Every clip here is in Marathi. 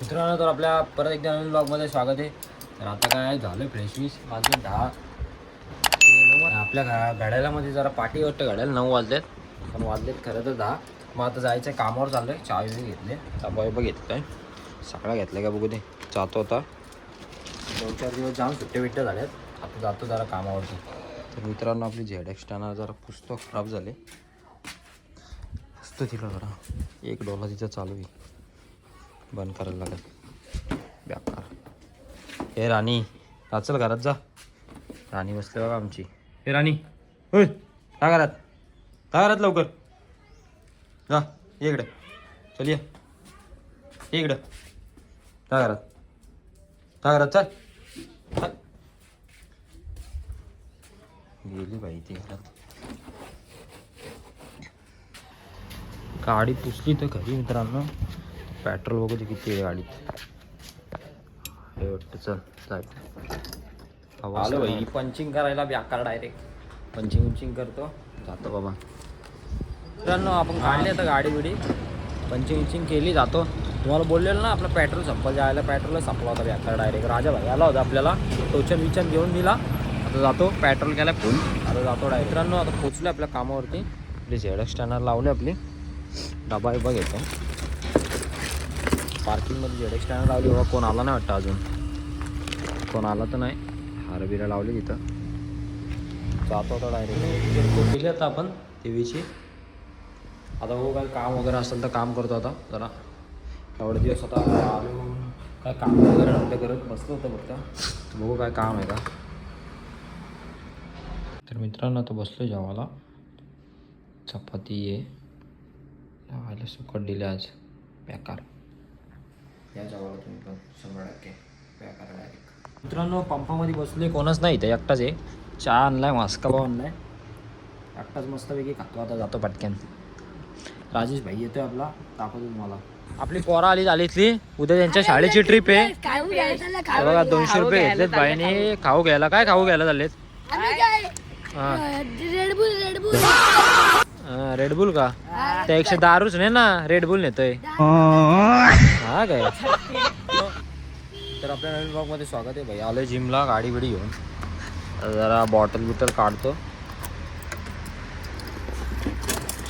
मित्रांनो, तर आपल्या परत एकदा नवीन ब्लॉगमध्ये स्वागत आहे. तर आता काय झालं, फ्रेश वीस वाजले 10. आपल्या घड्याळामध्ये जरा पाठी वाटतं, घड्याला 9 वाजलेत, पण वाजलेत खरं तर 10. मग आता जायचं आहे, कामावर चाललं आहे. चावी घेतले, चाबा घेतलं आहे, सगळं घेतलं का बघू दे. जातो आता, 2-4 दिवस जाऊन सुट्टे बिट्टे झाल्यात. आता जातो जरा कामावरती. तर मित्रांनो, आपली ZX टर्नर जरा पुस्तक खराब झाले. पुस्तक तिला जरा एक डोला तिचं चालू आहे, बंद करायला लागेल. बेकार. हे राणी, चल घरात जा. राणी बसले बघा आमची. हे राणी, होय का घरात, का घरात लवकर जा. ये इकडे, चल ये इकडं, का घरात, का घरात, चल. गेली बाई ती घरात. गाडी पुसली तर घरी मित्रांनो. पेट्रोल बघू दे किती आहे गाडीत. हे वाटतं, चल जायचं. आलो भाई पंचिंग करायला बेकार. डायरेक्ट पंचिंग करतो, जातो बाबा. मित्रांनो, आपण काढली आता गाडी बिडी, पंचिंग केली, जातो. तुम्हाला बोललेलं ना, आपलं पेट्रोल संपल, जायला पेट्रोलच संपला होता बेकार. डायरेक्ट राजा भाई आला होता आपल्याला, टोचन घेऊन दिला. आता जातो, पेट्रोल केला फुल, आता जातो डायरेक्ट. मित्रांनो, आता पोचलो आपल्या कामावरती. आपली ZX टर्नर लावली, आपली डबा बिबा घेतो. पार्किंगमध्ये ZX टर्नर लावली बाबा. कोण आला नाही वाटतं अजून, कोण आला तर नाही. हारबिरा लावली तिथं, जातो आता डायरेक्ट. केली आता आपण TVची. आता हो, काय काम वगैरे असेल तर काम करतो आता जरा. एवढे दिवस आता आलो, काय काम वगैरे नव्हतं करत, बसलो होतं फक्त. बघू काय काम आहे का. तर मित्रांनो, आता बसलो जेवायला. चपाती आहे, जेवायला सुकट दिले आज, बेकार. या जेवायला तुम्ही पण 100% बेकार डायरेक्ट. मित्रांनो, पंपामध्ये बसले, कोणच नाही इथं, एकटाच आहे. चहा आणलाय, मास्काबा आणलाय, एकटाच मस्तपैकी खातो. आता जातो पटक्यान. राजेश भाई येतोय आपला, दाखवतो तुम्हाला. आपली पोरा आली इथली. उद्या त्यांच्या शाळेची ट्रिप आहे बघा. 200 रुपये घेतलेत बाईने खाऊ घ्यायला. काय खाऊ घ्यायला चाललेत? रेडबुल का? त्यापेक्षा दारूच नाही ना, रेडबुल नेतोय. हा काय. तर आपल्या नवीन ब्लॉगमध्ये स्वागत आहे भाई. आलोय जिमला गाडी बिडी घेऊन. जरा बॉटल काढतो.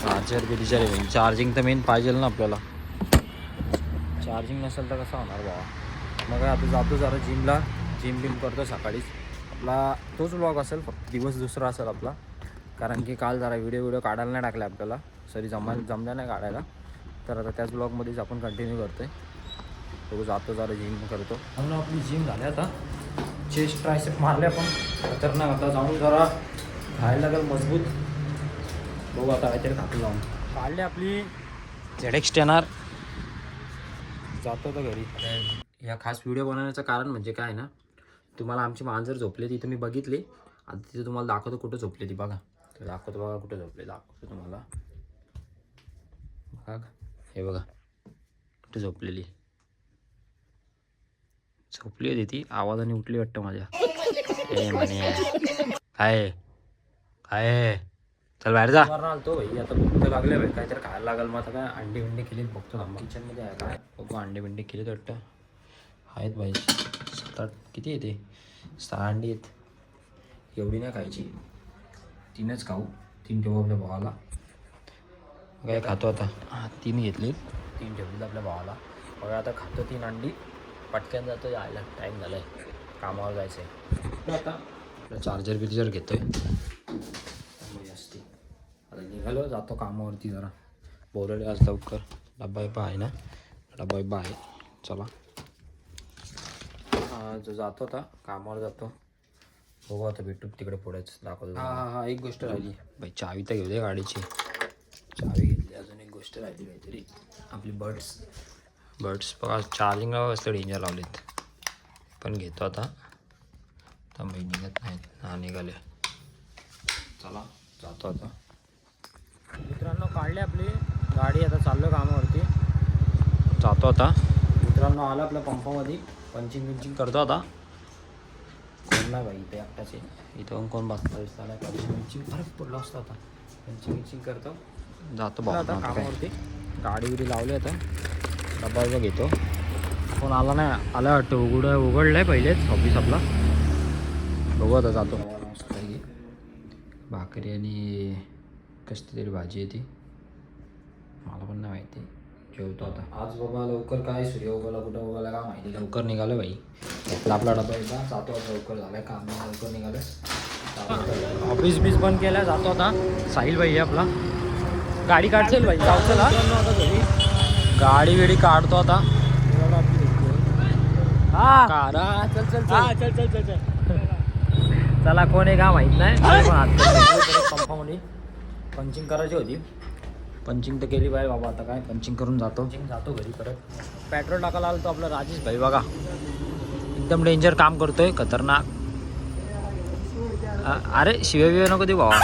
चार्जर बी तिच्या रे, चार्जिंग तर मेन पाहिजे ना आपल्याला. चार्जिंग नसेल तर कसं होणार बाबा. मग आता जातो जरा जिमला, जिम करतो सकाळीच. आपला तोच ब्लॉग असेल, फक्त दिवस दुसरा असेल आपला. कारण की काल जरा व्हिडिओ काढायला नाही टाकले आपल्याला, जमल्या नाही काढायला. तर आता त्याच ब्लॉगमध्येच आपण कंटिन्यू करतो आहे. तो जातो जरा जिम करतो. म्हणून आपली जिम झाली आता. चेस्ट ट्रायसेप मारले आपण खतरनाक. आता जाऊन जरा खायला लागेल मजबूत. बघू आता काहीतरी खातो जाऊन. काढली आपली ZX टर्नर, जातो तर घरी. या खास व्हिडिओ बनवण्याचं कारण म्हणजे काय ना, तुम्हाला आमची मांजर झोपली तिथं मी बघितली. आता तिथे तुम्हाला दाखवतो कुठं झोपली ती बघा. तर दाखवतो बघा कुठं झोपले, दाखवतो तुम्हाला बघा. हे बघा कुठे झोपली होती ती. आवाजाने उठली वाटतं माझ्या. ए म्हणे काय काय, चल बाहेर जा. आलतो भाई, आता भूक लागले भाई, काहीतरी खायला लागेल. मग आता काय अंडी बिंडी केली बघतो. किचनमध्ये आहे काय बघू. अंडी बिंडी केली वाटतं, आहेत भाई 7-8. किती येते? 6 अंडी आहेत. एवढी नाही खायची, 3च खाऊ. 3 ठेवू आपल्या भावाला. काय खातो आता. 3 घेतली, 3 ठेवली आपल्या भावाला. बघा आता खातो 3 अंडी. पटक्यान जातो, यायला टाईम झाला आहे, कामावर जायचं आहे. आता आपलं चार्जर बिर्जर घेतो आहे असते. आता निघालो, जातो कामावरती. जरा बोलवले आज लवकर. डब्बा बिब्बा आहे ना, डब्बा बिब्बा आहे. चला जातो आता कामावर जातो. बघू आता भेटू तिकडे पुढेच, दाखवतो. हा एक गोष्ट राहिली बाई, चावी तर घेऊ दे गाडीची. चावी घेतली, अजून एक गोष्ट राहिली काहीतरी. आपली बर्ड्स बघा चार्जिंगला असलं डेंजर लावलेत, पण घेतो आता. बाई निघत नाहीत. हा निघाले, चला जातो आता. मित्रांनो, काढली आपली गाडी, आता चाललो कामावरती. जातो आता. मित्रांनो, आला आपल्या पंपामध्ये, पंचिंग करतो आता. कोण नाही बाई इथे, एकटाचे. इथं कोण बसता दिसताना. पंचिंग फरक पडला असतो. आता पंचिंग करतो, जातो आता कामावरती. गाडी बिडी लावली आता, डब्बा घेतो. फोन आला नाही, आला वाटतं. उघडलंय पहिलेच ऑफिस आपला. बघू आता जातो. भाकरी आणि कसली तरी भाजी आहे ती, मला पण नाही माहिती. जेवतो आता. आज बाबा लवकर काय सूर्य उगवला कुठं उगवला का माहिती. लवकर निघालो भाई. आपला डबा येता जातो. लवकर झालाय काम, लवकर निघालं. ऑफिस बीस बंद केलं, जातो आता. साहिल भाई आपला गाडी काढसेल भाई, जाऊ चला. गाडी बिडी काढतो आता. हा चल चल चल चल चल चल. चला कोण आहे का माहीत नाही. पंपामध्ये पंचिंग करायची होती. पंचिंग तर केली बाय बाबा. आता काय पंचिंग करून जातो घरी परत. पेट्रोल टाकायला आलो तो आपला राजेश भाई बघा. एकदम डेंजर काम करतोय, खतरनाक. अरे शिव्या नको देऊ बाबा.